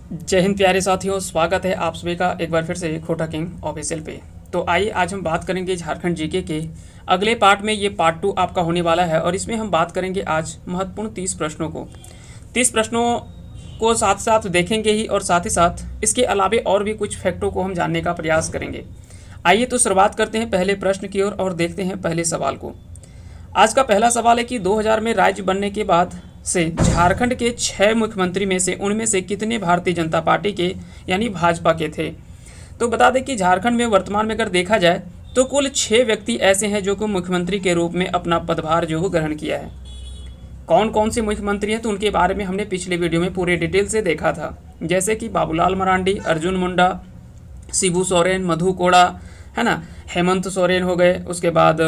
जय हिंद प्यारे साथियों, स्वागत है आप सभी का एक बार फिर से खोटा किंग ऑफिशियल पे। तो आइए आज हम बात करेंगे झारखंड जीके के अगले पार्ट में। ये पार्ट 2 आपका होने वाला है और इसमें हम बात करेंगे आज महत्वपूर्ण 30 प्रश्नों को। 30 प्रश्नों को साथ साथ देखेंगे ही और साथ ही साथ इसके अलावे और भी कुछ फैक्टों को हम जानने का प्रयास करेंगे। आइए तो शुरुआत करते हैं पहले प्रश्न की ओर और देखते हैं पहले सवाल को। आज का पहला सवाल है कि 2000 में राज्य बनने के बाद से झारखंड के 6 मुख्यमंत्री में से उनमें से कितने भारतीय जनता पार्टी के यानी भाजपा के थे। तो बता दें कि झारखंड में वर्तमान में अगर देखा जाए तो कुल 6 व्यक्ति ऐसे हैं जो को मुख्यमंत्री के रूप में अपना पदभार जो है ग्रहण किया है। कौन कौन से मुख्यमंत्री हैं तो उनके बारे में हमने पिछले वीडियो में पूरे डिटेल से देखा था, जैसे कि बाबूलाल मरांडी, अर्जुन मुंडा, शिबू सोरेन, मधु कोड़ा, है ना, हेमंत सोरेन हो गए, उसके बाद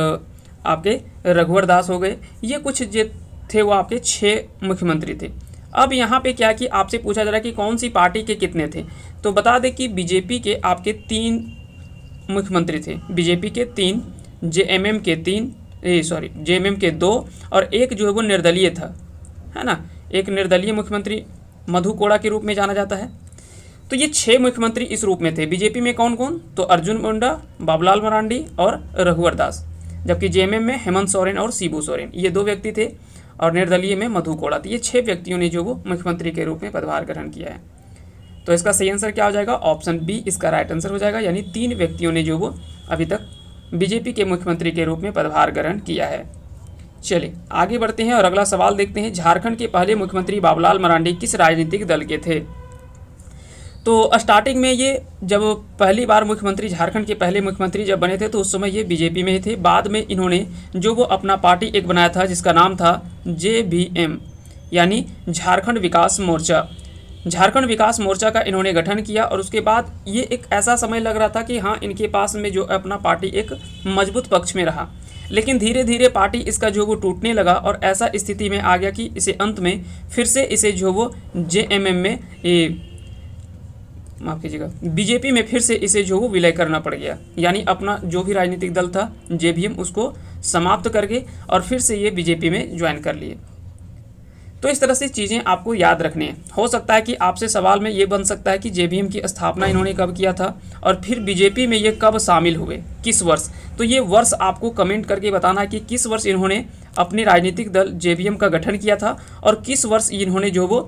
आपके रघुवर दास हो गए। ये कुछ जो थे वो आपके 6 मुख्यमंत्री थे। अब यहाँ पे क्या कि आपसे पूछा जा रहा है कि कौन सी पार्टी के कितने थे। तो बता दें कि बीजेपी के आपके 3 मुख्यमंत्री थे। बीजेपी के 3, जेएमएम के 3, जेएमएम के 2 और एक जो है वो निर्दलीय था, है ना। एक निर्दलीय मुख्यमंत्री मधु कोड़ा के रूप में जाना जाता है। तो ये 6 मुख्यमंत्री इस रूप में थे। बीजेपी में कौन कौन, तो अर्जुन मुंडा, बाबूलाल मरांडी और रघुवर दास, जबकि जेएमएम में हेमंत सोरेन और शिबू सोरेन, ये 2 व्यक्ति थे, और निर्दलीय में मधु कोड़ा। तो ये 6 व्यक्तियों ने जो वो मुख्यमंत्री के रूप में पदभार ग्रहण किया है। तो इसका सही आंसर क्या हो जाएगा, ऑप्शन बी इसका राइट आंसर हो जाएगा, यानी 3 व्यक्तियों ने जो वो अभी तक बीजेपी के मुख्यमंत्री के रूप में पदभार ग्रहण किया है। चलिए आगे बढ़ते हैं और अगला सवाल देखते हैं। झारखंड के पहले मुख्यमंत्री बाबूलाल मरांडी किस राजनीतिक दल के थे। तो स्टार्टिंग में ये जब पहली बार मुख्यमंत्री, झारखंड के पहले मुख्यमंत्री जब बने थे तो उस समय ये बीजेपी में ही थे। बाद में इन्होंने जो वो अपना पार्टी एक बनाया था जिसका नाम था जेबीएम, यानी झारखंड विकास मोर्चा। झारखंड विकास मोर्चा का इन्होंने गठन किया और उसके बाद ये एक ऐसा समय लग रहा था कि हाँ, इनके पास में जो अपना पार्टी एक मजबूत पक्ष में रहा, लेकिन धीरे धीरे पार्टी इसका जो वो टूटने लगा और ऐसा स्थिति में आ गया कि इसे अंत में फिर से इसे जो वो जेएमएम में माफ़ कीजिएगा बीजेपी में फिर से इसे जो वो विलय करना पड़ गया, यानी अपना जो भी राजनीतिक दल था जेबीएम उसको समाप्त करके और फिर से ये बीजेपी में ज्वाइन कर लिए। तो इस तरह से चीज़ें आपको याद रखनी है। हो सकता है कि आपसे सवाल में ये बन सकता है कि जेबीएम की स्थापना इन्होंने कब किया था और फिर बीजेपी में ये कब शामिल हुए, किस वर्ष। तो ये वर्ष आपको कमेंट करके बताना है कि किस वर्ष इन्होंने अपने राजनीतिक दल जेबीएम का गठन किया था और किस वर्ष इन्होंने जो वो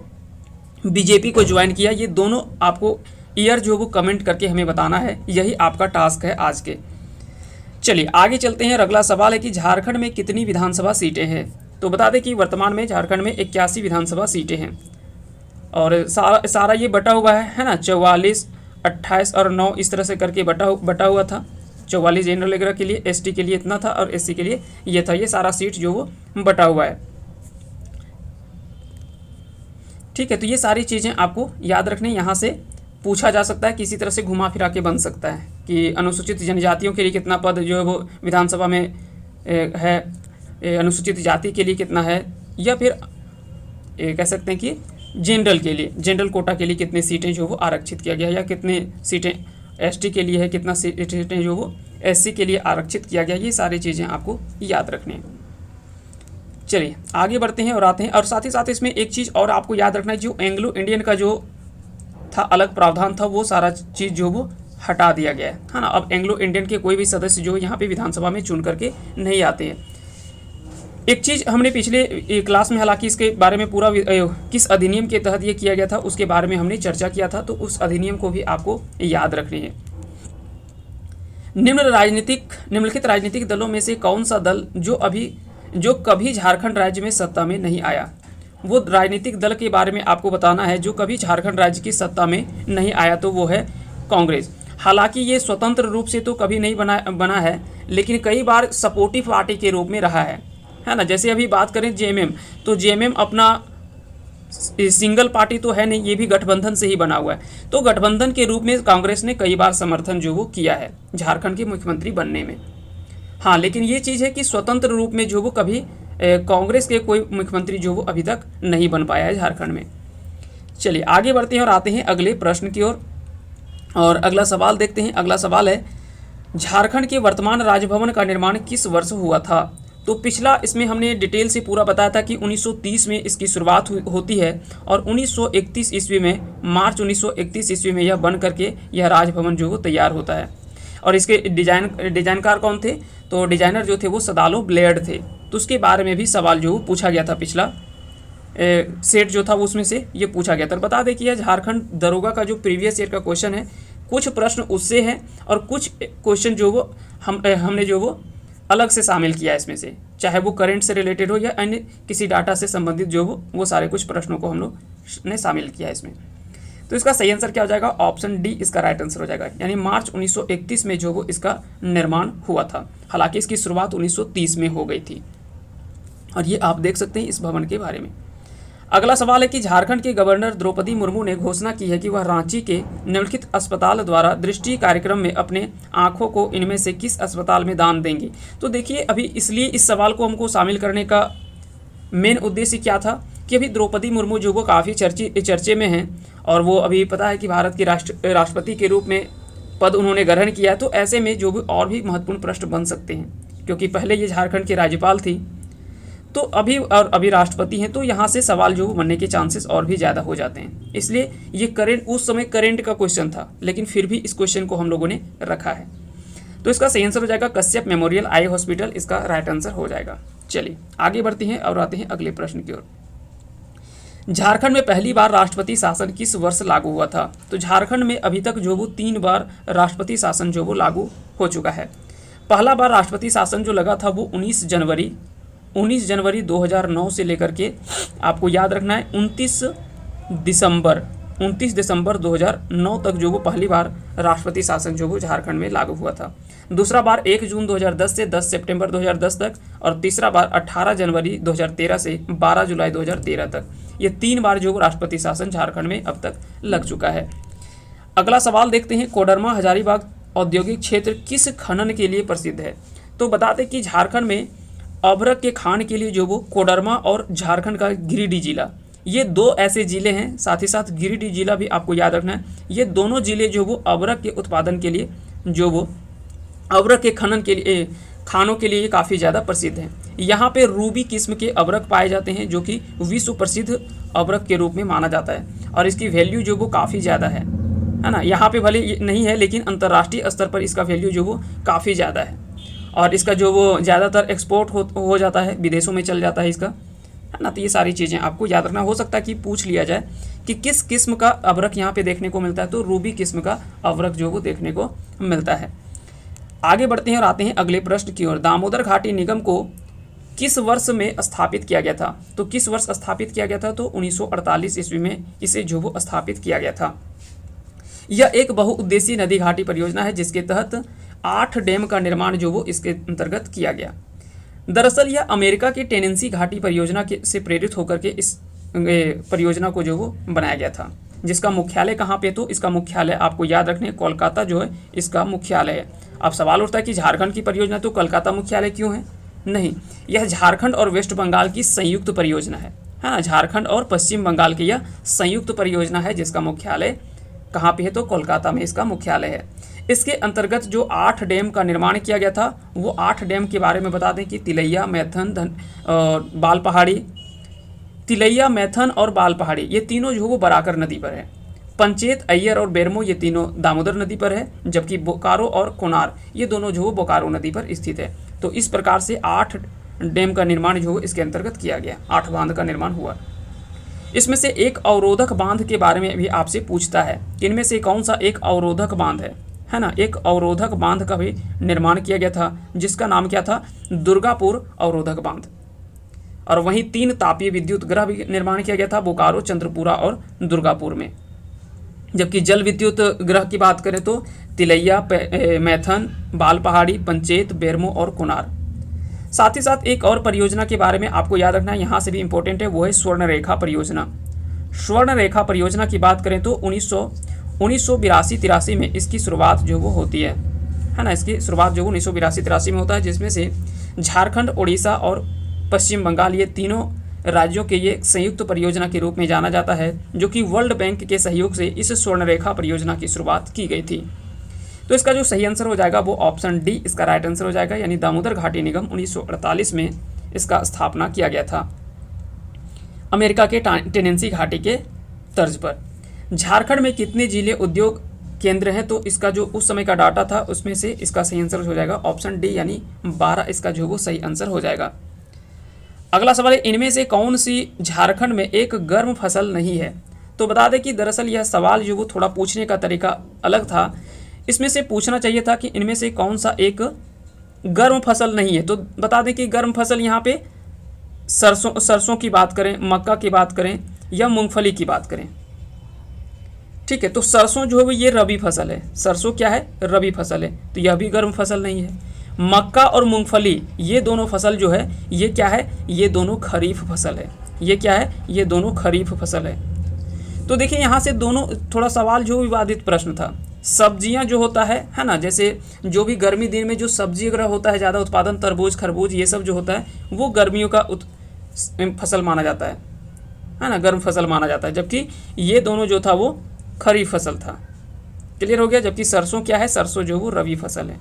बीजेपी को ज्वाइन किया। ये दोनों आपको ईयर जो वो कमेंट करके हमें बताना है, यही आपका टास्क है आज के। चलिए आगे चलते हैं। अगला सवाल है कि झारखंड में कितनी विधानसभा सीटें हैं। तो बता दें कि वर्तमान में झारखंड में 81 विधानसभा सीटें हैं और सारा ये बटा हुआ है ना, 44, 28 और 9 इस तरह से करके बटा हुआ था। 44 जनरल वगैरह के लिए, एसटी के लिए इतना था और एससी के लिए ये था। ये सारा सीट जो वो बटा हुआ है, ठीक है। तो ये सारी चीज़ें आपको याद रखनी। यहाँ से पूछा जा सकता है, किसी तरह से घुमा फिरा के बन सकता है कि अनुसूचित जनजातियों के लिए कितना पद जो है वो विधानसभा में है, अनुसूचित जाति के लिए कितना है, या फिर कह सकते हैं कि जनरल के लिए, जनरल कोटा के लिए कितने सीटें जो वो आरक्षित किया गया है, या कितने सीटें एसटी के लिए है, कितना सीटें जो वो एससी के लिए आरक्षित किया गया। ये सारी चीज़ें आपको याद रखनी है। चलिए आगे बढ़ते हैं और आते हैं। और साथ ही साथ इसमें एक चीज़ और आपको याद रखना है, जो एंग्लो इंडियन का जो था अलग प्रावधान था, वो सारा चीज़ जो वो हटा दिया गया है ना। अब एंग्लो इंडियन के कोई भी सदस्य जो यहाँ पे विधानसभा में चुन करके नहीं आते हैं। एक चीज़ हमने पिछले क्लास में, हालांकि इसके बारे में पूरा किस अधिनियम के तहत ये किया गया था उसके बारे में हमने चर्चा किया था, तो उस अधिनियम को भी आपको याद रखनी है। निम्नलिखित राजनीतिक दलों में से कौन सा दल जो कभी झारखंड राज्य में सत्ता में नहीं आया। वो राजनीतिक दल के बारे में आपको बताना है जो कभी झारखंड राज्य की सत्ता में नहीं आया, तो वो है कांग्रेस। हालांकि ये स्वतंत्र रूप से तो कभी नहीं बना है, लेकिन कई बार सपोर्टिव पार्टी के रूप में रहा है ना। जैसे अभी बात करें जेएमएम, तो जेएमएम अपना सिंगल पार्टी तो है नहीं, ये भी गठबंधन से ही बना हुआ है। तो गठबंधन के रूप में कांग्रेस ने कई बार समर्थन जो वो किया है झारखंड के मुख्यमंत्री बनने में। हाँ, लेकिन ये चीज़ है कि स्वतंत्र रूप में जो वो कभी कांग्रेस के कोई मुख्यमंत्री जो वो अभी तक नहीं बन पाया है झारखंड में। चलिए आगे बढ़ते हैं और आते हैं अगले प्रश्न की ओर और अगला सवाल देखते हैं। अगला सवाल है, झारखंड के वर्तमान राजभवन का निर्माण किस वर्ष हुआ था। तो पिछला इसमें हमने डिटेल से पूरा बताया था कि 1930 में इसकी शुरुआत होती है और 1931 ईस्वी में, मार्च 1931 ईस्वी में यह बन करके यह राजभवन जो वो तैयार होता है। और इसके डिजाइनकार कौन थे? तो डिजाइनर जो थे वो सदालो ब्लेयर्ड थे। तो उसके बारे में भी सवाल जो पूछा गया था, पिछला सेट जो था वो उसमें से ये पूछा गया था। बता दें कि यह झारखंड दरोगा का जो प्रीवियस ईयर का क्वेश्चन है, कुछ प्रश्न उससे हैं और कुछ क्वेश्चन जो वो हमने जो वो अलग से शामिल किया है इसमें से, चाहे वो करंट से रिलेटेड हो या अन्य किसी डाटा से संबंधित जो वो सारे कुछ प्रश्नों को हम लोग ने शामिल किया है इसमें। तो इसका सही आंसर क्या हो जाएगा? ऑप्शन डी इसका राइट आंसर हो जाएगा। यानी मार्च 1931 में जो वो इसका निर्माण हुआ था। हालांकि इसकी शुरुआत 1930 में हो गई थी। और ये आप देख सकते हैं इस भवन के बारे में। अगला सवाल है कि झारखंड के गवर्नर द्रौपदी मुर्मू ने घोषणा की है कि वह रांची के निम्नलिखित अस्पताल द्वारा दृष्टि कार्यक्रम में अपने आंखों को इनमें से किस अस्पताल में दान देंगी। तो देखिए, अभी इसलिए इस सवाल को हमको शामिल करने का मेन उद्देश्य क्या था कि अभी द्रौपदी मुर्मू जो वो काफ़ी चर्चे में हैं और वो अभी पता है कि भारत की राष्ट्रपति के रूप में पद उन्होंने ग्रहण किया है। तो ऐसे में जो भी और भी महत्वपूर्ण प्रश्न बन सकते हैं, क्योंकि पहले ये झारखंड की राज्यपाल थी, तो अभी राष्ट्रपति हैं, तो यहाँ से सवाल जो बनने के चांसेस और भी ज़्यादा हो जाते हैं। इसलिए ये उस समय करेंट का क्वेश्चन था, लेकिन फिर भी इस क्वेश्चन को हम लोगों ने रखा है। तो इसका सही आंसर हो जाएगा कश्यप मेमोरियल आई हॉस्पिटल, इसका राइट आंसर हो जाएगा। चलिए आगे बढ़ते हैं और आते हैं अगले प्रश्न की ओर। झारखंड में पहली बार राष्ट्रपति शासन किस वर्ष लागू हुआ था? तो झारखंड में अभी तक जो वो 3 बार राष्ट्रपति शासन जो वो लागू हो चुका है। पहला बार राष्ट्रपति शासन जो लगा था वो 19 जनवरी 2009 से लेकर के आपको याद रखना है 29 दिसंबर 2009 तक जो वो पहली बार राष्ट्रपति शासन जो वो झारखंड में लागू हुआ था। दूसरा बार 1 जून 2010 से 10 सितंबर 2010 तक, और तीसरा बार 18 जनवरी 2013 से 12 जुलाई 2013 तक। ये 3 बार जो राष्ट्रपति शासन झारखंड में अब तक लग चुका है। अगला सवाल देखते हैं, कोडरमा हजारीबाग औद्योगिक क्षेत्र किस खनन के लिए प्रसिद्ध है? तो बता दें कि झारखंड में अभ्रक के खान के लिए जो वो कोडरमा और झारखंड का गिरिडीह जिला, ये 2 ऐसे जिले हैं। साथ ही साथ गिरिडीह जिला भी आपको याद रखना है। ये दोनों जिले जो वो अभ्रक के उत्पादन के लिए, जो वो अभ्रक के खनन के लिए, खानों के लिए काफ़ी ज़्यादा प्रसिद्ध हैं। यहाँ पे रूबी किस्म के अभ्रक पाए जाते हैं, जो कि विश्व प्रसिद्ध अभ्रक के रूप में माना जाता है और इसकी वैल्यू जो वो काफ़ी ज़्यादा है ना। यहाँ पे भले नहीं है, लेकिन अंतर्राष्ट्रीय स्तर पर इसका वैल्यू जो वो काफ़ी ज़्यादा है और इसका जो वो ज़्यादातर एक्सपोर्ट हो जाता है, विदेशों में चल जाता है इसका, है ना। तो ये सारी चीज़ें आपको याद रखना। हो सकता है कि पूछ लिया जाए कि किस किस्म का अभ्रक यहाँ पे देखने को मिलता है, तो रूबी किस्म का अभ्रक जो वो देखने को मिलता है। आगे बढ़ते हैं और आते हैं अगले प्रश्न की ओर। दामोदर घाटी निगम को किस वर्ष में स्थापित किया गया था? तो किस वर्ष स्थापित किया गया था? तो 1948 ईस्वी में इसे जो वो स्थापित किया गया था। यह एक बहुउद्देशीय नदी घाटी परियोजना है जिसके तहत 8 डैम का निर्माण जो वो इसके अंतर्गत किया गया। दरअसल यह अमेरिका की टेनेंसी घाटी परियोजना से प्रेरित होकर के इस परियोजना को जो वो बनाया गया था, जिसका मुख्यालय कहाँ पे? तो इसका मुख्यालय आपको याद रखने, कोलकाता जो है इसका मुख्यालय है। अब सवाल उठता है कि झारखंड की परियोजना, तो कोलकाता मुख्यालय क्यों है? नहीं, यह झारखंड और वेस्ट बंगाल की संयुक्त परियोजना है ना। झारखंड और पश्चिम बंगाल की यह संयुक्त परियोजना है जिसका मुख्यालय कहाँ पे है? तो कोलकाता में इसका मुख्यालय है। इसके अंतर्गत जो 8 डैम का निर्माण किया गया था, वो 8 डैम के बारे में बता दें कि तिलैया, मैथन और बाल पहाड़ी। तिलैया, मैथन और बाल पहाड़ी ये तीनों जो वो बराकर नदी पर है। पंचेत, अय्यर और बेरमो ये तीनों दामोदर नदी पर है, जबकि बोकारो और कोनार ये दोनों जो वो बोकारो नदी पर स्थित है। तो इस प्रकार से 8 डैम का निर्माण जो इसके अंतर्गत किया गया, 8 बांध का निर्माण हुआ। इसमें से एक अवरोधक बांध के बारे में भी आपसे पूछता है कि इनमें से कौन सा एक अवरोधक बांध है ना। एक अवरोधक बांध का भी निर्माण किया गया था जिसका नाम क्या था? दुर्गापुर अवरोधक बांध। और वहीं 3 तापीय विद्युत ग्रह भी निर्माण किया गया था, बोकारो, चंद्रपुरा और दुर्गापुर में। जबकि जल विद्युत ग्रह की बात करें तो तिलैया, मैथन, बाल पहाड़ी, पंचेत, बेरमो और कोनार। साथ ही साथ एक और परियोजना के बारे में आपको याद रखना है, यहाँ से भी इंपॉर्टेंट है, वो है स्वर्ण रेखा परियोजना। स्वर्ण रेखा परियोजना की बात करें तो 1982-83 में इसकी शुरुआत जो वो होती है ना। इसकी शुरुआत जो 1982-83 में होता है, जिसमें से झारखंड, उड़ीसा और पश्चिम बंगाल ये तीनों राज्यों के ये संयुक्त परियोजना के रूप में जाना जाता है, जो कि वर्ल्ड बैंक के सहयोग से इस स्वर्ण रेखा परियोजना की शुरुआत की गई थी। तो इसका जो सही आंसर हो जाएगा वो ऑप्शन डी इसका राइट आंसर हो जाएगा, यानी दामोदर घाटी निगम 1948 में इसका स्थापना किया गया था अमेरिका के टेनेंसी घाटी के तर्ज पर। झारखंड में कितने जिले उद्योग केंद्र हैं, तो इसका जो उस समय का डाटा था उसमें से इसका सही आंसर हो जाएगा ऑप्शन डी, यानी 12 इसका जो वो सही आंसर हो जाएगा। अगला सवाल है, इनमें से कौन सी झारखंड में एक गर्म फसल नहीं है। तो बता दें कि दरअसल यह सवाल जो वो थोड़ा पूछने का तरीका अलग था। इसमें से पूछना चाहिए था कि इनमें से कौन सा एक गर्म फसल नहीं है। तो बता दें कि गर्म फसल यहाँ पे सरसों की बात करें, मक्का की बात करें या मूंगफली की बात करें। ठीक है, तो सरसों जो है वो ये रबी फसल है। सरसों क्या है, रबी फसल है, तो यह भी गर्म फसल नहीं है। मक्का और मूंगफली ये दोनों फसल जो है ये क्या है, ये दोनों खरीफ फसल है। ये क्या है, ये दोनों खरीफ फसल है। तो देखिए यहाँ से दोनों थोड़ा सवाल जो विवादित प्रश्न था। सब्जियां जो होता है ना, जैसे जो भी गर्मी दिन में जो सब्जी वगैरह होता है ज़्यादा उत्पादन, तरबूज खरबूज ये सब जो होता है वो गर्मियों का फसल माना जाता है ना, गर्म फसल माना जाता है। जबकि ये दोनों जो था वो खरीफ फसल था। क्लियर हो गया। जबकि सरसों क्या है, सरसों जो वो रबी फसल है।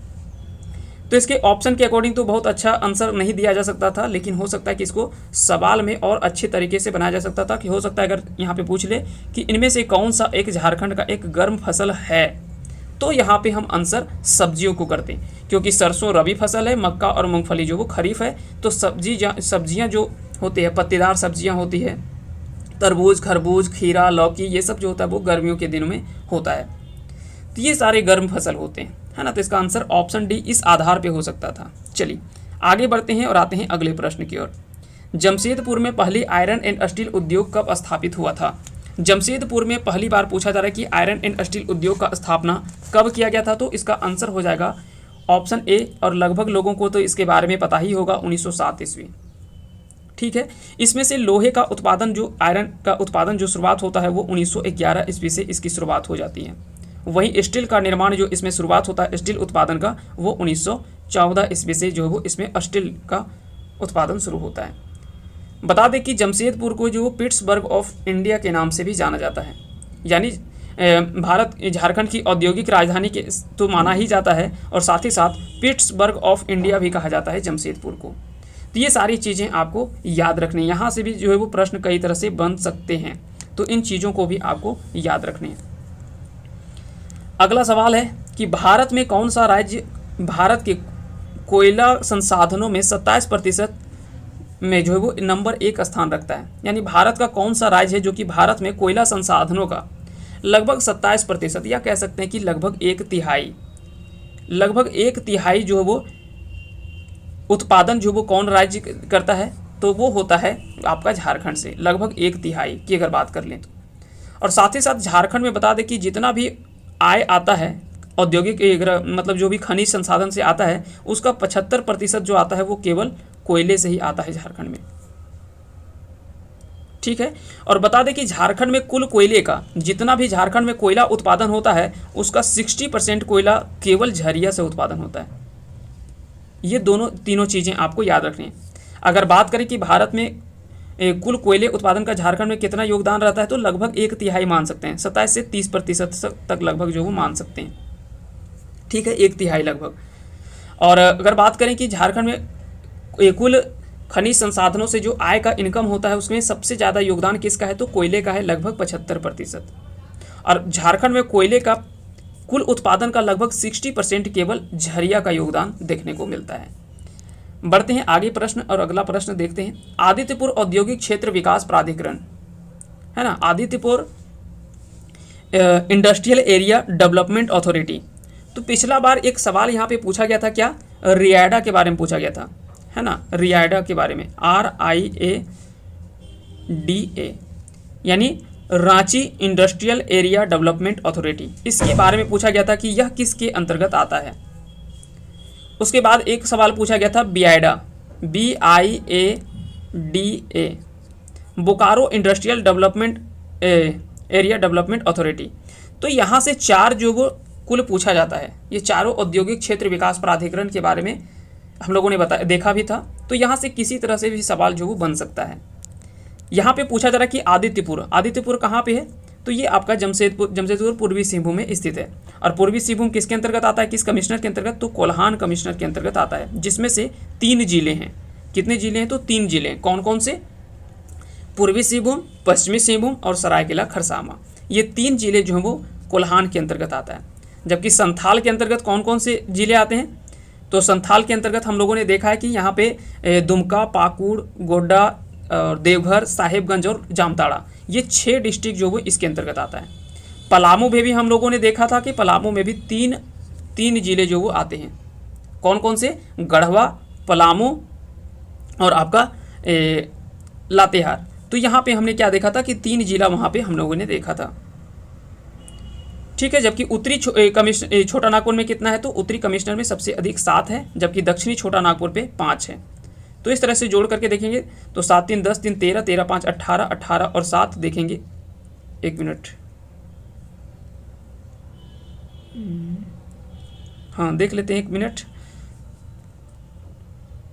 तो इसके ऑप्शन के अकॉर्डिंग तो बहुत अच्छा आंसर नहीं दिया जा सकता था, लेकिन हो सकता है कि इसको सवाल में और अच्छे तरीके से बनाया जा सकता था। कि हो सकता है अगर यहाँ पे पूछ ले कि इनमें से कौन सा एक झारखंड का एक गर्म फसल है, तो यहाँ पे हम आंसर सब्जियों को करते हैं, क्योंकि सरसों रबी फसल है, मक्का और मूंगफली जो वो खरीफ है। तो सब्जियाँ जो होती है, पत्तेदार सब्जियाँ होती है, तरबूज खरबूज खीरा लौकी ये सब जो होता है वो गर्मियों के दिनों में होता है। तो ये सारे गर्म फसल होते हैं, है ना। तो इसका आंसर ऑप्शन डी इस आधार पे हो सकता था। चलिए आगे बढ़ते हैं और आते हैं अगले प्रश्न की ओर। जमशेदपुर में पहली आयरन एंड स्टील उद्योग कब स्थापित हुआ था। जमशेदपुर में पहली बार पूछा जा रहा है कि आयरन एंड स्टील उद्योग का स्थापना कब किया गया था। तो इसका आंसर हो जाएगा ऑप्शन ए, और लगभग लोगों को तो इसके बारे में पता ही होगा, 1907 ईस्वी। ठीक है, इसमें से लोहे का उत्पादन जो आयरन का उत्पादन जो शुरुआत होता है वो 1911 ईस्वी से इसकी शुरुआत हो जाती है। वहीं स्टील का निर्माण जो इसमें शुरुआत होता है स्टील उत्पादन का वो 1914 ईस्वी से जो है वो इसमें स्टील का उत्पादन शुरू होता है। बता दें कि जमशेदपुर को जो पिट्सबर्ग ऑफ इंडिया के नाम से भी जाना जाता है, यानी भारत झारखंड की औद्योगिक राजधानी के तो माना ही जाता है, और साथ ही साथ पिट्सबर्ग ऑफ इंडिया भी कहा जाता है जमशेदपुर को। तो ये सारी चीज़ें आपको याद रखनी है। यहाँ से भी जो है वो प्रश्न कई तरह से बन सकते हैं, तो इन चीज़ों को भी आपको याद रखने हैं। अगला सवाल है कि भारत में कौन सा राज्य भारत के कोयला संसाधनों में 27% में जो है वो नंबर 1 स्थान रखता है। यानी भारत का कौन सा राज्य है जो कि भारत में कोयला संसाधनों का लगभग 27%, या कह सकते हैं कि लगभग 1/3 जो है वो उत्पादन जो वो कौन राज्य करता है, तो वो होता है आपका झारखंड से, लगभग 1/3 की अगर बात कर लें तो। और साथ ही साथ झारखंड में बता दें कि जितना भी आय आता है औद्योगिक मतलब जो भी खनिज संसाधन से आता है, उसका 75% जो आता है वो केवल कोयले से ही आता है झारखंड में। ठीक है, और बता दें कि झारखंड में कुल कोयले का जितना भी झारखंड में कोयला उत्पादन होता है उसका 60% कोयला केवल झरिया से उत्पादन होता है। ये तीनों चीज़ें आपको याद रखनी है। अगर बात करें कि भारत में कुल कोयले उत्पादन का झारखंड में कितना योगदान रहता है, तो लगभग 1/3 मान सकते हैं, 27 से 30% तक लगभग जो वो मान सकते हैं। ठीक है, 1/3 लगभग। और अगर बात करें कि झारखंड में कुल खनिज संसाधनों से जो आय का इनकम होता है उसमें सबसे ज़्यादा योगदान किसका है, तो कोयले का है, लगभग 75%। और झारखंड में कोयले का कुल उत्पादन का लगभग 60% केवल झरिया का योगदान देखने को मिलता है। बढ़ते हैं आगे प्रश्न, और अगला प्रश्न देखते हैं। आदित्यपुर औद्योगिक क्षेत्र विकास प्राधिकरण, है ना, Adityapur industrial area development authority. तो पिछला बार एक सवाल यहाँ पे पूछा गया था, क्या, रियाडा के बारे में पूछा गया था, है ना, रियाडा के बारे में, RIADA, यानी Ranchi industrial area development authority. इसके बारे में पूछा गया था कि यह किसके अंतर्गत आता है। उसके बाद एक सवाल पूछा गया था BIADA, BIADA, Bokaro industrial development area development authority. तो यहाँ से 4 जो वो कुल पूछा जाता है, ये चारों औद्योगिक क्षेत्र विकास प्राधिकरण के बारे में हम लोगों ने देखा भी था। तो यहाँ से किसी तरह से भी सवाल जो वो बन सकता है। यहाँ पे पूछा जा रहा है कि आदित्यपुर कहाँ पे है, तो तो ये आपका जमशेदपुर पूर्वी सिंहभूम में स्थित है। और पूर्वी सिंहभूम किसके अंतर्गत आता है, किस कमिश्नर के अंतर्गत, तो कोल्हान कमिश्नर के अंतर्गत आता है, जिसमें से 3 जिले हैं। कितने जिले हैं, तो 3 जिले हैं। कौन कौन से, पूर्वी सिंहभूम, पश्चिमी सिंहभूम और सरायकेला खरसावां। ये 3 जिले जो हैं वो कोल्हान के अंतर्गत आता है। जबकि संथाल के अंतर्गत कौन कौन से जिले आते हैं, तो संथाल के अंतर्गत हम लोगों ने देखा है कि यहाँ पे दुमका, पाकुड़, गोड्डा और देवघर, साहिबगंज और जामताड़ा, ये 6 डिस्ट्रिक्ट जो वो इसके अंतर्गत आता है। पलामू में भी हम लोगों ने देखा था कि पलामू में भी तीन जिले जो वो आते हैं। कौन कौन से, गढ़वा, पलामू और आपका लातेहार। तो यहाँ पे हमने क्या देखा था कि 3 जिला वहाँ पे हम लोगों ने देखा था। ठीक है, जबकि उत्तरी छोटा नागपुर में कितना है, तो उत्तरी कमिश्नर में सबसे अधिक 7 है, जबकि दक्षिणी छोटा नागपुर पे 5 है। तो इस तरह से जोड़ करके देखेंगे तो 7 3 10 3 13 13 5 18 18 और 7 देखेंगे। 1 मिनट, हाँ देख लेते हैं, 1 मिनट।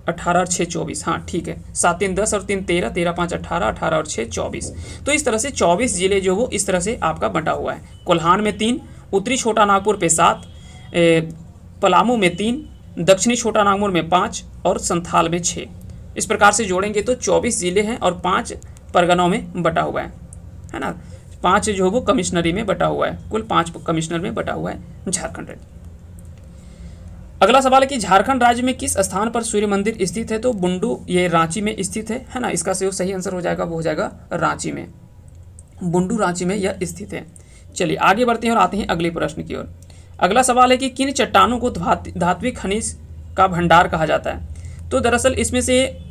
18 और 6 24, हाँ ठीक है। 7 3 10 और 3 13 13 5 18 18 और 6 24। तो इस तरह से 24 जिले जो वो इस तरह से आपका बंटा हुआ है। कोल्हान में 3, उत्तरी छोटा नागपुर पे 7, पलामू में 3, दक्षिणी छोटा नागपुर में 5 और संथाल में 6। इस प्रकार से जोड़ेंगे तो 24 जिले हैं और 5 परगनों में बटा हुआ है ना। 5 जो वो कमिश्नरी में बटा हुआ है, कुल 5 कमिश्नर में बटा हुआ है झारखंड राज्य। अगला सवाल है कि झारखंड राज्य में किस स्थान पर सूर्य मंदिर स्थित है, तो बुंडू, ये रांची में स्थित है ना। इसका सही आंसर हो जाएगा, वो हो जाएगा रांची में, बुंडू रांची में यह स्थित है। चलिए आगे बढ़ते हैं और आते हैं अगले प्रश्न की ओर। अगला सवाल है कि किन चट्टानों को धात्विक खनिज का भंडार कहा जाता है। तो दरअसल इसमें से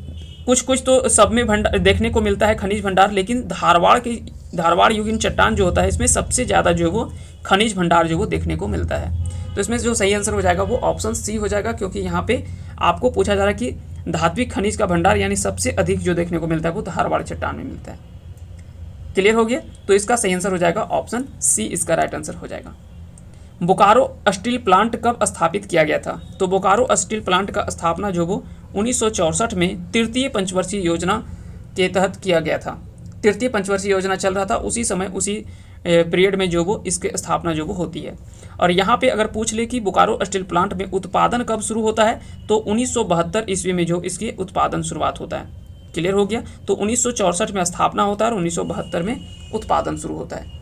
कुछ तो सब में भंडार देखने को मिलता है, खनिज भंडार, लेकिन धारवाड़ युगीन चट्टान जो होता है इसमें सबसे ज़्यादा जो वो खनिज भंडार जो वो देखने को मिलता है। तो इसमें जो सही आंसर हो जाएगा वो ऑप्शन सी हो जाएगा, क्योंकि यहाँ पे आपको पूछा जा रहा है कि धात्विक खनिज का भंडार यानी सबसे अधिक जो देखने को मिलता है वो धारवाड़ चट्टान में मिलता है। क्लियर हो गया, तो इसका सही आंसर हो जाएगा ऑप्शन सी, इसका राइट आंसर हो जाएगा। बोकारो स्टील प्लांट कब स्थापित किया गया था, तो बोकारो स्टील प्लांट का स्थापना जो वो 1964 में तृतीय पंचवर्षीय योजना के तहत किया गया था। तृतीय पंचवर्षीय योजना चल रहा था, उसी समय उसी पीरियड में जो वो इसके स्थापना जो वो होती है। और यहाँ पे अगर पूछ ले कि बोकारो स्टील प्लांट में उत्पादन कब शुरू होता है, तो 1972 ईस्वी में जो इसकी उत्पादन शुरुआत होता है। क्लियर हो गया, तो 1964 में स्थापना होता है और 1972 में उत्पादन शुरू होता है।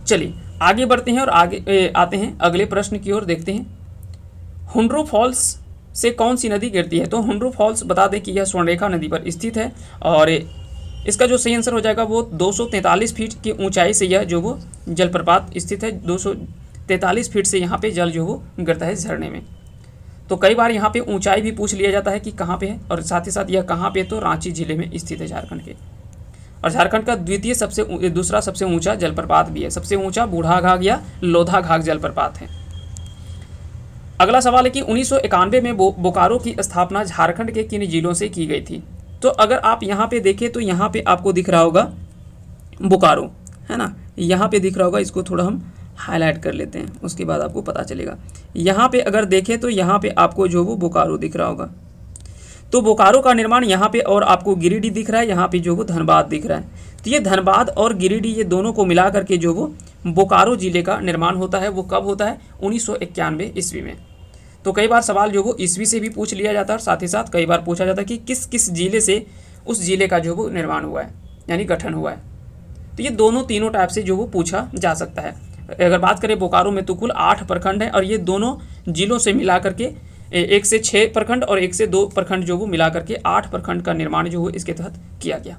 चलिए आगे बढ़ते हैं और आगे आते हैं अगले प्रश्न की ओर, देखते हैं। हुंड्रो फॉल्स से कौन सी नदी गिरती है, तो हुंड्रो फॉल्स बता दें कि यह स्वर्णरेखा नदी पर स्थित है और इसका जो सही आंसर हो जाएगा वो 243 फीट की ऊंचाई से यह जो वो जलप्रपात स्थित है। 243 फीट से यहाँ पे जल जो वो गिरता है झरने में। तो कई बार यहाँ पे ऊंचाई भी पूछ लिया जाता है कि कहाँ पे है, और साथ ही साथ यह कहाँ पे, तो रांची जिले में स्थित है झारखंड के। और झारखंड का दूसरा सबसे ऊंचा जलप्रपात भी है। सबसे ऊंचा बूढ़ा घाघ या लोधा घाघ जलप्रपात है। अगला सवाल है कि 1991 में बोकारो की स्थापना झारखंड के किन जिलों से की गई थी। तो अगर आप यहाँ पे देखें तो यहाँ पे आपको दिख रहा होगा बोकारो, है ना, यहाँ पे दिख रहा होगा। इसको थोड़ा हम हाईलाइट कर लेते हैं, उसके बाद आपको पता चलेगा। यहाँ पे अगर देखें तो यहाँ पे आपको जो वो बोकारो दिख रहा होगा। तो बोकारो का निर्माण यहाँ पे, और आपको गिरिडीह दिख रहा है, यहाँ पे जो वो धनबाद दिख रहा है। तो ये धनबाद और गिरिडीह ये दोनों को मिला करके जो वो बोकारो जिले का निर्माण होता है। वो कब होता है, 1991 ईस्वी में। तो कई बार सवाल जो वो ईस्वी से भी पूछ लिया जाता है, और साथ ही साथ कई बार पूछा जाता है कि किस किस जिले से उस जिले का जो वो निर्माण हुआ है, यानी गठन हुआ है। तो ये तीनों टाइप से जो वो पूछा जा सकता है। अगर बात करें बोकारो में तो कुल 8 प्रखंड हैं, और ये दोनों जिलों से मिला करके 1 से 6 प्रखंड और 1 से 2 प्रखंड जो वो मिला करके 8 प्रखंड का निर्माण जो वो इसके तहत किया गया।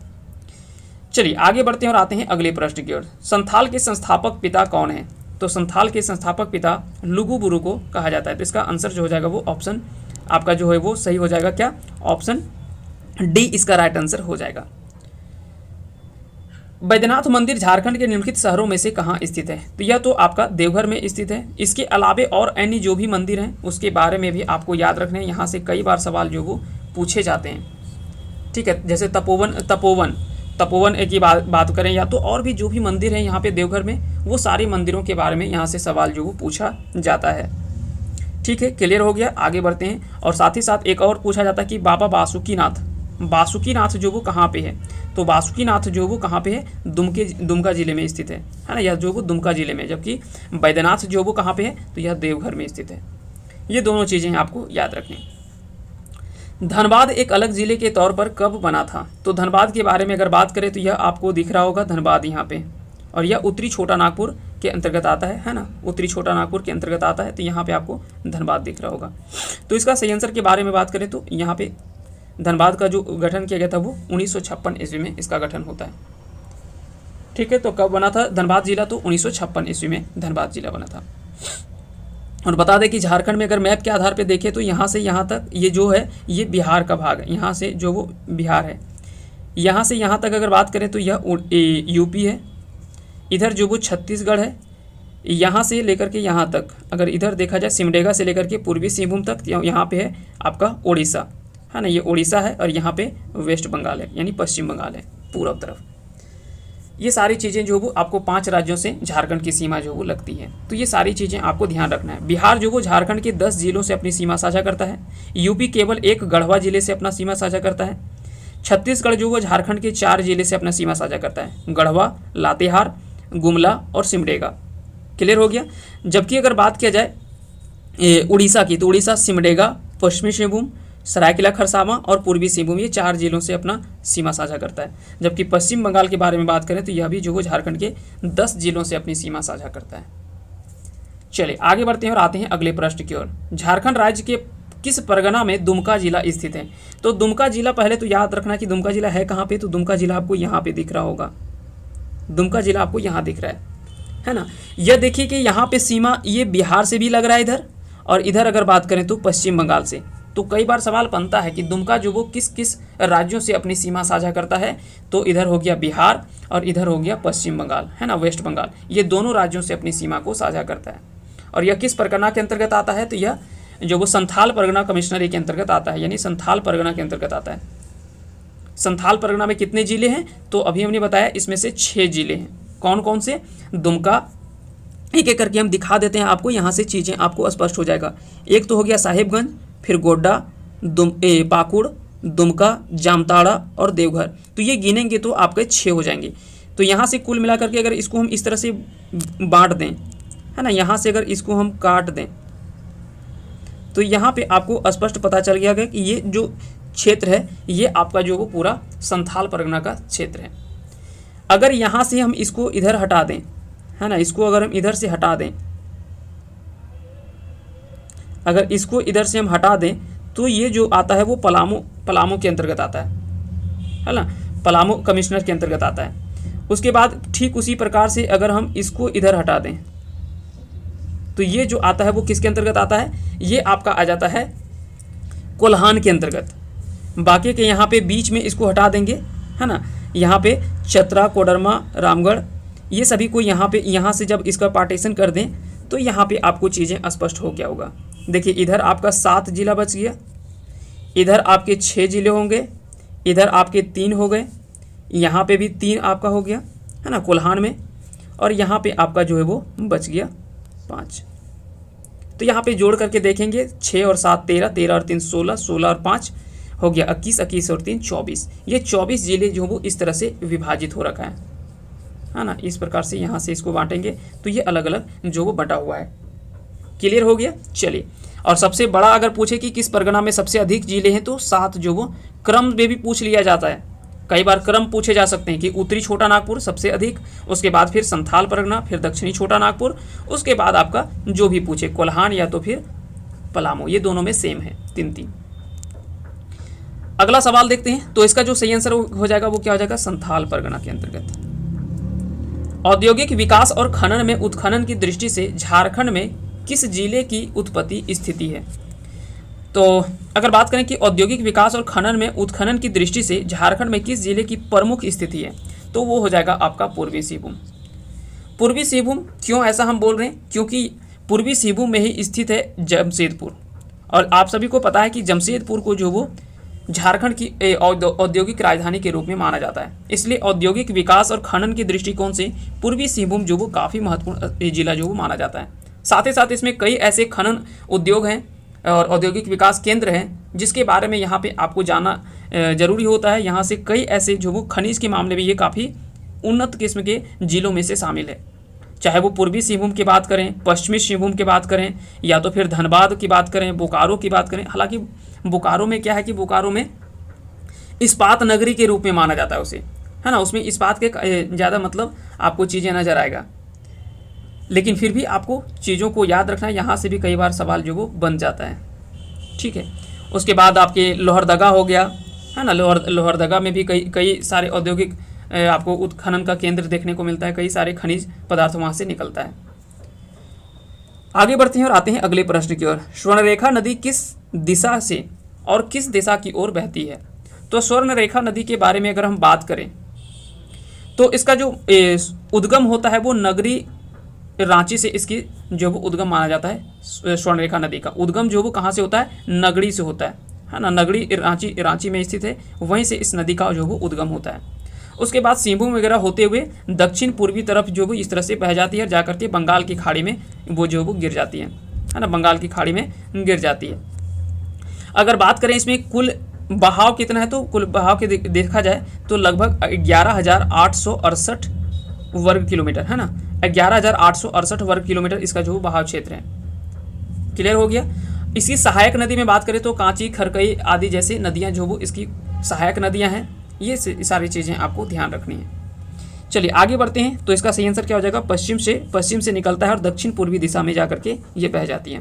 चलिए आगे बढ़ते हैं और आते हैं अगले प्रश्न की ओर। संथाल के संस्थापक पिता कौन है, तो संथाल के संस्थापक पिता लुगु बुरु को कहा जाता है। तो इसका आंसर जो हो जाएगा वो ऑप्शन आपका जो है वो सही हो जाएगा, क्या, ऑप्शन डी इसका राइट आंसर हो जाएगा। बैद्यनाथ मंदिर झारखंड के निम्नलिखित शहरों में से कहाँ स्थित है, तो यह तो आपका देवघर में स्थित है। इसके अलावे और अन्य जो भी मंदिर हैं उसके बारे में भी आपको याद रखना है, यहाँ से कई बार सवाल जो वो पूछे जाते हैं। ठीक है, जैसे तपोवन की बात करें, या तो और भी जो भी मंदिर हैं यहाँ पे देवघर में, वो सारे मंदिरों के बारे में यहाँ से सवाल जो वो पूछा जाता है। ठीक है, क्लियर हो गया, आगे बढ़ते हैं। और साथ ही साथ एक और पूछा जाता है कि बाबा बासुकीनाथ जो वो कहाँ पे है, तो तो बासुकीनाथ जो वो कहाँ पे है, दुमका जिले में स्थित है ना, यह जो वो दुमका जिले में, जबकि बैद्यनाथ जो वो कहाँ पे है, तो यह देवघर में स्थित है। ये दोनों चीज़ें आपको याद रखनी। धनबाद एक अलग जिले के तौर पर कब बना था? तो धनबाद के बारे में अगर बात करें तो यह आपको दिख रहा होगा धनबाद यहाँ पे, और यह उत्तरी छोटा नागपुर के अंतर्गत आता है ना, उत्तरी छोटा नागपुर के अंतर्गत आता है, तो यहाँ पे आपको धनबाद दिख रहा होगा। तो इसका सही आंसर के बारे में बात करें तो यहाँ पे धनबाद का जो गठन किया गया था वो 1956 ईस्वी में इसका गठन होता है। ठीक है, तो कब बना था धनबाद जिला? तो 1956 ईस्वी में धनबाद जिला बना था। और बता दें कि झारखंड में अगर मैप के आधार पे देखें तो यहाँ से यहाँ तक ये जो है ये बिहार का भाग है, यहाँ से जो वो बिहार है, यहाँ से यहाँ तक अगर बात करें तो यह यूपी है, इधर जो वो छत्तीसगढ़ है, यहाँ से लेकर के यहाँ तक अगर इधर देखा जाए सिमडेगा से लेकर के पूर्वी सिंहभूम तक यहाँ पे है आपका उड़ीसा, है ना, ये उड़ीसा है, और यहाँ पे वेस्ट बंगाल है यानी पश्चिम बंगाल है पूरब तरफ। ये सारी चीज़ें जो वो आपको 5 राज्यों से झारखंड की सीमा जो वो लगती है, तो ये सारी चीज़ें आपको ध्यान रखना है। बिहार जो वो झारखंड के 10 जिलों से अपनी सीमा साझा करता है। यूपी केवल एक गढ़वा जिले से अपना सीमा साझा करता है। छत्तीसगढ़ जो वो झारखंड के 4 जिले से अपना सीमा साझा करता है, गढ़वा, लातेहार, गुमला और सिमडेगा। क्लियर हो गया। जबकि अगर बात किया जाए उड़ीसा की, तो उड़ीसा सिमडेगा, पश्चिमी सिंहभूम, सरायकेला खरसावां और पूर्वी सिंहभूम, ये 4 जिलों से अपना सीमा साझा करता है। जबकि पश्चिम बंगाल के बारे में बात करें तो यह भी जो वो झारखंड के 10 जिलों से अपनी सीमा साझा करता है। चलिए आगे बढ़ते हैं और आते हैं अगले प्रश्न की ओर। झारखंड राज्य के किस परगना में दुमका जिला स्थित है? तो दुमका जिला पहले तो याद रखना कि दुमका जिला है कहाँ पे, तो दुमका जिला आपको यहाँ पे दिख रहा होगा, दुमका जिला आपको यहाँ दिख रहा है ना। यह देखिए कि यहाँ पे सीमा ये बिहार से भी लग रहा है इधर, और इधर अगर बात करें तो पश्चिम बंगाल से। तो कई बार सवाल बनता है कि दुमका जो वो किस किस राज्यों से अपनी सीमा साझा करता है, तो इधर हो गया बिहार और इधर हो गया पश्चिम बंगाल, है ना, वेस्ट बंगाल, ये दोनों राज्यों से अपनी सीमा को साझा करता है। और यह किस परगना के अंतर्गत आता है? तो यह जो वो संथाल परगना कमिश्नरी के अंतर्गत आता है, यानी संथाल परगना के अंतर्गत आता है। संथाल परगना में कितने जिले हैं? तो अभी हमने बताया इसमें से 6 जिले हैं। कौन कौन से? दुमका, एक एक करके हम दिखा देते हैं आपको, यहाँ से चीज़ें आपको स्पष्ट हो जाएगा। एक तो हो गया साहिबगंज, फिर गोड्डा, पाकुड़, दुमका, जामताड़ा और देवघर। तो ये गिनेंगे तो आपके 6 हो जाएंगे। तो यहाँ से कुल मिलाकर के अगर इसको हम इस तरह से बांट दें, है ना, यहाँ से अगर इसको हम काट दें तो यहाँ पे आपको स्पष्ट पता चल गया कि ये जो क्षेत्र है ये आपका जो वो पूरा संथाल परगना का क्षेत्र है। अगर यहाँ से हम इसको इधर हटा दें, है ना, इसको अगर हम इधर से हटा दें, अगर इसको इधर से हम हटा दें तो ये जो आता है वो पलामू के अंतर्गत आता है ना, पलामू कमिश्नर के अंतर्गत आता है। उसके बाद ठीक उसी प्रकार से अगर हम इसको इधर हटा दें तो ये जो आता है वो किसके अंतर्गत आता है? ये आपका आ जाता है कोल्हान के अंतर्गत। बाकी के यहाँ पे बीच में इसको हटा देंगे, है ना, यहाँ पे चतरा, कोडरमा, रामगढ़, ये सभी को यहाँ से जब इसका पार्टीशन कर दें तो यहाँ पे आपको चीज़ें स्पष्ट हो गया होगा। देखिए इधर आपका 7 जिला बच गया, इधर आपके 6 जिले होंगे, इधर आपके 3 हो गए, यहाँ पे भी 3 आपका हो गया, है ना, कोल्हान में, और यहाँ पे आपका जो है वो बच गया 5। तो यहाँ पे जोड़ करके देखेंगे 6 और 7 13, 13 और 3 16, 16 और 5 हो गया 21, 21 और 3 24। ये 24 जिले जो वो इस तरह से विभाजित हो रखा है ना। इस प्रकार से यहाँ से इसको बांटेंगे तो ये अलग अलग जो वो बटा हुआ है। क्लियर हो गया। चलिए, और सबसे बड़ा अगर पूछे कि किस परगना में सबसे अधिक जिले हैं तो 7 जो वो क्रम में भी पूछ लिया जाता है। कई बार क्रम पूछे जा सकते हैं कि उत्तरी छोटा नागपुर सबसे अधिक, उसके बाद फिर संथाल परगना, फिर दक्षिणी छोटा नागपुर, उसके बाद आपका जो भी पूछे कोल्हान या तो फिर पलामू, ये दोनों में सेम है 3-3। अगला सवाल देखते हैं। तो इसका जो सही आंसर हो जाएगा वो क्या हो जाएगा? संथाल परगना के अंतर्गत। औद्योगिक विकास और खनन में उत्खनन की दृष्टि से झारखंड में किस जिले की उत्पत्ति स्थिति है? तो अगर बात करें कि औद्योगिक विकास और खनन में उत्खनन की दृष्टि से झारखंड में किस जिले की प्रमुख स्थिति है, तो वो हो जाएगा आपका पूर्वी सिंहभूम। पूर्वी सिंहभूम क्यों ऐसा हम बोल रहे हैं? क्योंकि पूर्वी सिंहभूम में ही स्थित है जमशेदपुर, और आप सभी को पता है कि जमशेदपुर को जो वो झारखंड की औद्योगिक राजधानी के रूप में माना जाता है। इसलिए औद्योगिक विकास और खनन की दृष्टिकोण से पूर्वी सिंहभूम जो वो काफ़ी महत्वपूर्ण जिला जो वो माना जाता है। साथ ही साथ इसमें कई ऐसे खनन उद्योग हैं और औद्योगिक विकास केंद्र हैं जिसके बारे में यहाँ पे आपको ज़रूरी होता है। यहाँ से कई ऐसे जो वो खनिज के मामले में ये काफ़ी उन्नत किस्म के जिलों में से शामिल है। चाहे वो पूर्वी सिंहभूम की बात करें, पश्चिमी सिंहभूम की बात करें, या तो फिर धनबाद की बात करें, बोकारो की बात करें। हालांकि बोकारो में क्या है कि बोकारो में इस्पात नगरी के रूप में माना जाता है उसे, है ना, उसमें इस्पात के ज़्यादा मतलब आपको चीज़ें नज़र आएगा। लेकिन फिर भी आपको चीज़ों को याद रखना है, यहाँ से भी कई बार सवाल जो वो बन जाता है। ठीक है, उसके बाद आपके लोहरदगा हो गया, है ना। लोहरदगा में भी कई सारे औद्योगिक आपको उत्खनन का केंद्र देखने को मिलता है, कई सारे खनिज पदार्थ वहाँ से निकलता है। आगे बढ़ते हैं और आते हैं अगले प्रश्न की ओर। स्वर्णरेखा नदी किस दिशा से और किस दिशा की ओर बहती है? तो स्वर्णरेखा नदी के बारे में अगर हम बात करें तो इसका जो उद्गम होता है वो नगरी रांची से इसकी जो वो उद्गम माना जाता है। स्वर्णरेखा नदी का उद्गम जो वो कहाँ से होता है? नगरी से होता है ना। नगरी रांची में स्थित है, वहीं से इस नदी का जो वो उद्गम होता है। उसके बाद सिंहभूम वगैरह होते हुए दक्षिण पूर्वी तरफ जो वो इस तरह से बह जाती है, जाकर के बंगाल की खाड़ी में वो जो वो गिर जाती है ना, बंगाल की खाड़ी में गिर जाती है। अगर बात करें इसमें कुल बहाव कितना है, तो कुल बहाव के देखा जाए तो लगभग 11,868 वर्ग किलोमीटर, है ना। 11,868 वर्ग किलोमीटर इसका जो बहाव क्षेत्र है। क्लियर हो गया। इसकी सहायक नदी में बात करें तो कांची, खरकई आदि जैसी नदियां जो वो इसकी सहायक नदियां हैं। ये सारी चीज़ें आपको ध्यान रखनी है। चलिए आगे बढ़ते हैं। तो इसका सही आंसर क्या हो जाएगा? पश्चिम से निकलता है और दक्षिण पूर्वी दिशा में जाकर के ये बहती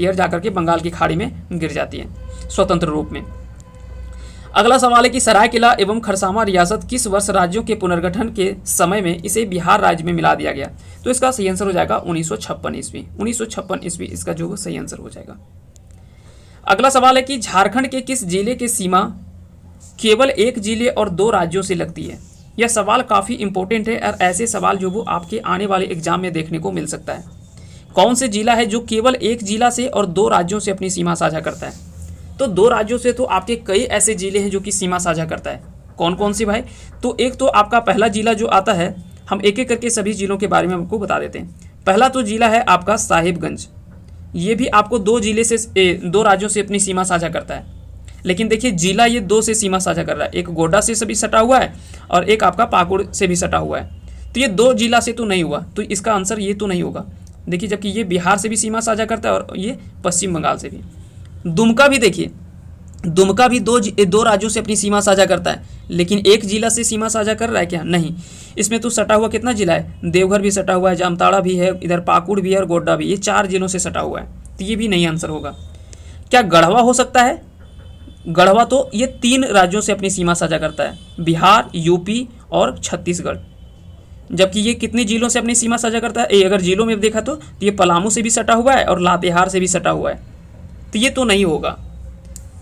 है और जाकर के बंगाल की खाड़ी में गिर जाती है स्वतंत्र रूप में। अगला सवाल है कि सरायकेला एवं खरसावां रियासत किस वर्ष राज्यों के पुनर्गठन के समय में इसे बिहार राज्य में मिला दिया गया? तो इसका सही आंसर हो जाएगा 1956 ईस्वी। 1956 ईस्वी इसका जो सही आंसर हो जाएगा। अगला सवाल है कि झारखंड के किस जिले की सीमा केवल एक जिले और 2 राज्यों से लगती है? यह सवाल काफ़ी इंपॉर्टेंट है और ऐसे सवाल जो वो आपके आने वाले एग्जाम में देखने को मिल सकता है। कौन से जिला है जो केवल एक जिला से और 2 राज्यों से अपनी सीमा साझा करता है? तो 2 राज्यों से तो आपके कई ऐसे जिले हैं जो कि सीमा साझा करता है। कौन कौन सी भाई? तो एक तो आपका पहला जिला जो आता है, हम एक एक करके सभी जिलों के बारे में आपको बता देते हैं। पहला तो जिला है आपका साहिबगंज। ये भी आपको 2 राज्यों से अपनी सीमा साझा करता है। लेकिन देखिए जिला ये 2 से सीमा साझा कर रहा है, एक गोड्डा से सभी सटा हुआ है और एक आपका पाकुड़ से भी सटा हुआ है। तो ये 2 जिला से तो नहीं हुआ, तो इसका आंसर ये तो नहीं होगा। देखिए जबकि ये बिहार से भी सीमा साझा करता है और ये पश्चिम बंगाल से भी। दुमका भी देखिए, दुमका भी 2 राज्यों से अपनी सीमा साझा करता है, लेकिन एक जिला से सीमा साझा कर रहा है क्या? नहीं। इसमें तो सटा हुआ कितना जिला है? देवघर भी सटा हुआ है, जामताड़ा भी है, इधर पाकुड़ भी है और गोड्डा भी। ये 4 जिलों से सटा हुआ है, तो ये भी नहीं आंसर होगा। क्या गढ़वा हो सकता है? गढ़वा तो ये 3 राज्यों से अपनी सीमा साझा करता है, बिहार, यूपी और छत्तीसगढ़। जबकि ये कितने जिलों से अपनी सीमा साझा करता है? अगर जिलों में देखा तो ये पलामू से भी सटा हुआ है और लातेहार से भी सटा हुआ है, तो ये तो नहीं होगा।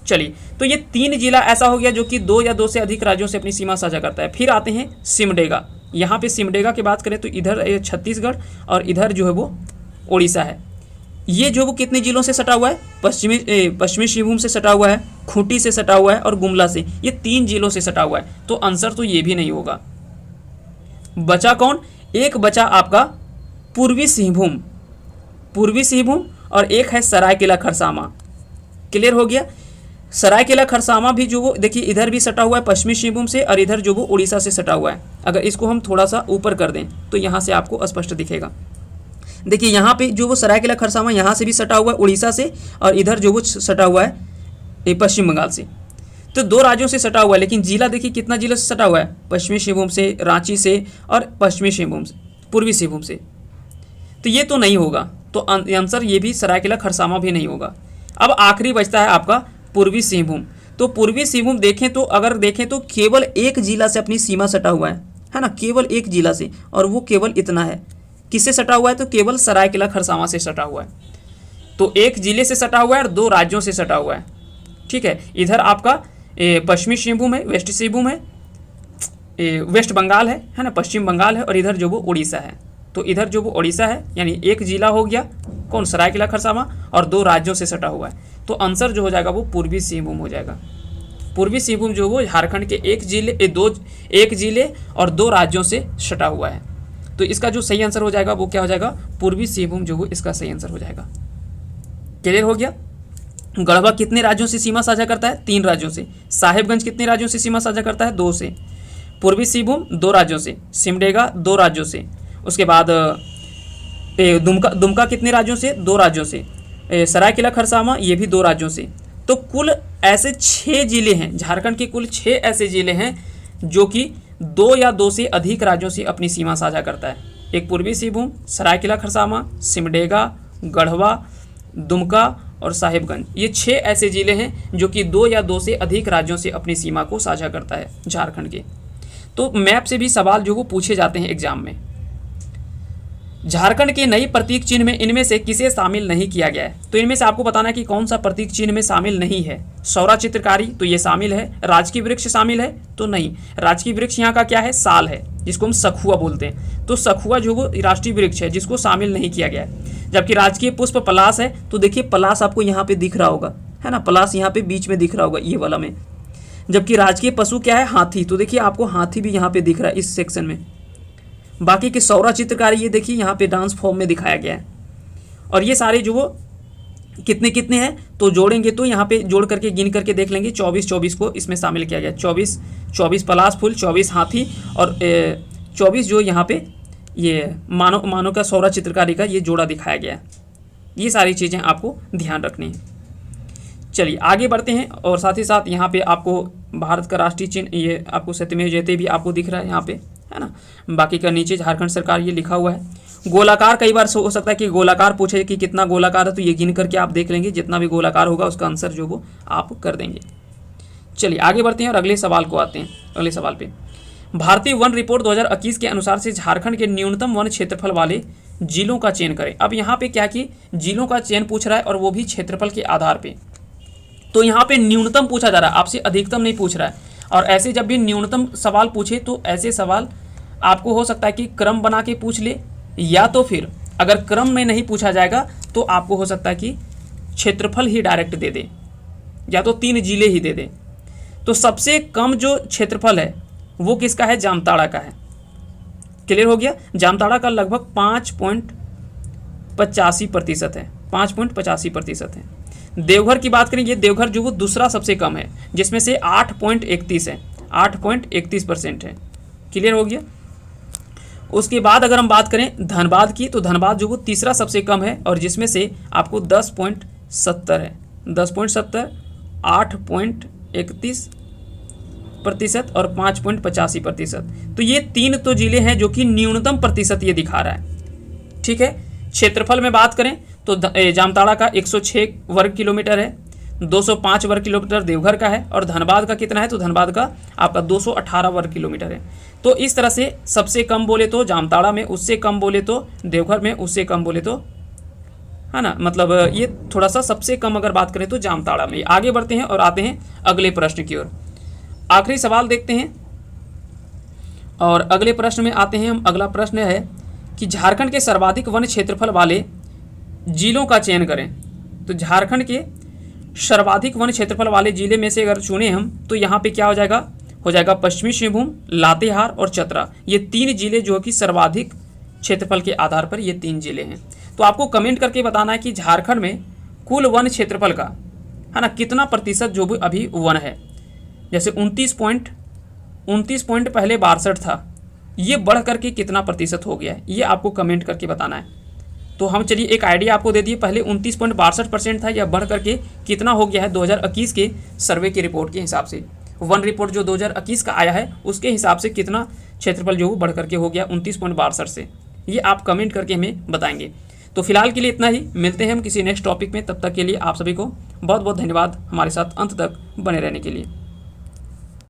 चलिए, तो ये 3 जिला ऐसा हो गया जो कि 2 या 2 से अधिक राज्यों से अपनी सीमा साझा करता है। फिर आते हैं सिमडेगा। यहाँ पे सिमडेगा की बात करें तो इधर छत्तीसगढ़ और इधर जो है वो उड़ीसा है। ये जो वो कितने जिलों से सटा हुआ है? पश्चिमी सिंहभूम से सटा हुआ है, खूंटी से सटा हुआ है और गुमला से। ये 3 जिलों से सटा हुआ है, तो आंसर तो ये भी नहीं होगा। बचा कौन? एक बचा आपका पूर्वी सिंहभूम और एक है सरायकेला खरसावां। क्लियर हो गया। सरायकेला खरसावां भी जो वो देखिए इधर भी सटा हुआ है पश्चिमी सिंहभूम से और इधर जो वो उड़ीसा से सटा हुआ है। अगर इसको हम थोड़ा सा ऊपर कर दें तो यहाँ से आपको स्पष्ट दिखेगा। देखिए यहाँ पे जो वो सरायकेला खरसावां यहाँ से भी सटा हुआ है उड़ीसा से और इधर जो वो सटा हुआ है पश्चिम बंगाल से। तो 2 राज्यों से सटा हुआ है, लेकिन जिला देखिए कितना जिला से सटा हुआ है? पश्चिमी सिंहभूम से, रांची से और पश्चिमी सिंहभूम से, पूर्वी सिंहभूम से। तो ये तो नहीं होगा, तो आंसर ये भी सरायकेला खरसावां भी नहीं होगा। अब आखिरी बचता है आपका पूर्वी सिंहभूम। तो पूर्वी सिंहभूम अगर देखें तो केवल एक जिला से अपनी सीमा सटा हुआ है ना, केवल एक जिला से, और वो केवल इतना है। किससे सटा हुआ है? तो केवल सरायकेला खरसावां से सटा हुआ है। तो एक जिले से सटा हुआ है और 2 राज्यों से सटा हुआ है। ठीक है, इधर आपका पश्चिमी सिंहभूम है, वेस्ट सिंहभूम है, वेस्ट बंगाल है ना, पश्चिम बंगाल है और इधर जो वो उड़ीसा है। तो इधर जो वो उड़ीसा है यानी एक जिला हो गया कौन? सरायकेला खरसावां, और 2 राज्यों से सटा हुआ है। तो आंसर जो हो जाएगा वो पूर्वी सिंहभूम हो जाएगा। पूर्वी सिंहभूम जो वो झारखंड के एक जिले और 2 राज्यों से सटा हुआ है। तो इसका जो सही आंसर हो जाएगा वो क्या हो जाएगा? पूर्वी सिंहभूम जो वो इसका सही आंसर हो जाएगा। क्लियर हो गया। गढ़वा कितने राज्यों से सीमा साझा करता है? 3 राज्यों से। साहेबगंज कितने राज्यों से सीमा साझा करता है? 2 से। पूर्वी सिंहभूम 2 राज्यों से। सिमडेगा 2 राज्यों से। उसके बाद दुमका कितने राज्यों से? 2 राज्यों से। सरायकेला खरसावां ये भी 2 राज्यों से। तो कुल ऐसे 6 जिले हैं, झारखंड के कुल 6 ऐसे जिले हैं जो कि 2 या 2 से अधिक राज्यों से अपनी सीमा साझा करता है। एक पूर्वी सिंहभूम, सरायकेला खरसावां, सिमडेगा, गढ़वा, दुमका और साहिबगंज, ये 6 ऐसे जिले हैं जो कि 2 या 2 से अधिक राज्यों से अपनी सीमा को साझा करता है झारखंड के। तो मैप से भी सवाल जो वो पूछे जाते हैं एग्जाम में। झारखंड के नई प्रतीक चिन्ह में इनमें से किसे शामिल नहीं किया गया है? तो इनमें से आपको बताना है कि कौन सा प्रतीक चिन्ह में शामिल नहीं है। सौरा चित्रकारी, तो ये शामिल है। राजकीय वृक्ष शामिल है? तो नहीं। राजकीय वृक्ष यहाँ का क्या है? साल है, जिसको हम सखुआ बोलते हैं। तो सखुआ जो वो राष्ट्रीय वृक्ष है जिसको शामिल नहीं किया गया है। जबकि राजकीय पुष्प पलाश है, तो देखिए पलाश आपको यहाँ पे दिख रहा होगा, है ना, पलाश यहाँ पे बीच में दिख रहा होगा ये वाला में। जबकि राजकीय पशु क्या है? हाथी, तो देखिए आपको हाथी भी यहाँ पे दिख रहा है इस सेक्शन में। बाकी के सौरा चित्रकारी ये देखिए यहाँ पे डांस फॉर्म में दिखाया गया है। और ये सारे जो वो कितने कितने हैं, तो जोड़ेंगे तो यहाँ पे जोड़ करके गिन करके देख लेंगे 24 को इसमें शामिल किया गया। 24 पलाश फूल, 24 हाथी और 24 जो यहाँ पे ये मानव का सौरा चित्रकारी का ये जोड़ा दिखाया गया है। ये सारी चीज़ें आपको ध्यान रखनी है। चलिए आगे बढ़ते हैं। और साथ ही साथ यहाँ पे आपको भारत का राष्ट्रीय चिन्ह ये आपको सत्यमेव जयते भी आपको दिख रहा है यहाँ पे, है ना। बाकी का नीचे झारखंड सरकार ये लिखा हुआ है। गोलाकार कई बार हो सकता है कि गोलाकार पूछे कि कितना गोलाकार है, तो ये गिन करके आप देख लेंगे, जितना भी गोलाकार होगा उसका आंसर जो वो आप कर देंगे। चलिए आगे बढ़ते हैं और अगले सवाल को आते हैं। अगले सवाल पे, भारतीय वन रिपोर्ट 2021 के अनुसार से झारखंड के न्यूनतम वन क्षेत्रफल वाले जिलों का चयन करें। अब यहाँ पे क्या कि जिलों का चयन पूछ रहा है और वो भी क्षेत्रफल के आधार पे। तो यहाँ पे न्यूनतम पूछा जा रहा है, आपसे अधिकतम नहीं पूछ रहा है। और ऐसे जब भी न्यूनतम सवाल पूछे तो ऐसे सवाल आपको हो सकता है कि क्रम बना के पूछ ले, या तो फिर अगर क्रम में नहीं पूछा जाएगा तो आपको हो सकता है कि क्षेत्रफल ही डायरेक्ट दे दे, या तो 3 जिले ही दे दे। तो सबसे कम जो क्षेत्रफल है वो किसका है? जामताड़ा का है। क्लियर हो गया। जामताड़ा का लगभग 5.85% है, 5.85% है। देवघर की बात करें, ये देवघर जो वो दूसरा सबसे कम है, जिसमें से 8.31 है, 8.31% है। क्लियर हो गया। उसके बाद अगर हम बात करें धनबाद की, तो धनबाद जो वो तीसरा सबसे कम है और जिसमें से आपको 10.70 है, 10.70, 8.31% और 5.85%। तो ये 3 तो जिले हैं जो कि न्यूनतम प्रतिशत ये दिखा रहा है। ठीक है। क्षेत्रफल में बात करें तो जामताड़ा का 106 वर्ग किलोमीटर है, 205 वर्ग किलोमीटर देवघर का है, और धनबाद का कितना है? तो धनबाद का आपका 218 वर्ग किलोमीटर है। तो इस तरह से सबसे कम बोले तो जामताड़ा में, उससे कम बोले तो देवघर में, उससे कम बोले तो, है ना, मतलब ये थोड़ा सा सबसे कम अगर बात करें तो जामताड़ा में। आगे बढ़ते हैं और आते हैं अगले प्रश्न की ओर। आखिरी सवाल देखते हैं और अगले प्रश्न में आते हैं हम। अगला प्रश्न है कि झारखंड के सर्वाधिक वन क्षेत्रफल वाले जिलों का चयन करें। तो झारखंड के सर्वाधिक वन क्षेत्रफल वाले जिले में से अगर चुने हम तो यहाँ पे क्या हो जाएगा? हो जाएगा पश्चिमी सिंहभूम, लातेहार और चतरा। ये 3 जिले जो कि सर्वाधिक क्षेत्रफल के आधार पर ये 3 जिले हैं। तो आपको कमेंट करके बताना है कि झारखंड में कुल वन क्षेत्रफल का, है ना, कितना प्रतिशत जो भी अभी वन है। जैसे 29 पॉइंट पहले 62 था, ये बढ़ करके कितना प्रतिशत हो गया है, ये आपको कमेंट करके बताना है। तो हम चलिए एक आइडिया आपको दे दिए, पहले 29.62% था, यह बढ़ करके कितना हो गया है 2021 के सर्वे की रिपोर्ट के हिसाब से। वन रिपोर्ट जो 2021 का आया है उसके हिसाब से कितना क्षेत्रफल जो बढ़ करके हो गया 29.62 से, ये आप कमेंट करके हमें बताएंगे। तो फिलहाल के लिए इतना ही, मिलते हैं हम किसी नेक्स्ट टॉपिक में। तब तक के लिए आप सभी को बहुत बहुत धन्यवाद हमारे साथ अंत तक बने रहने के लिए।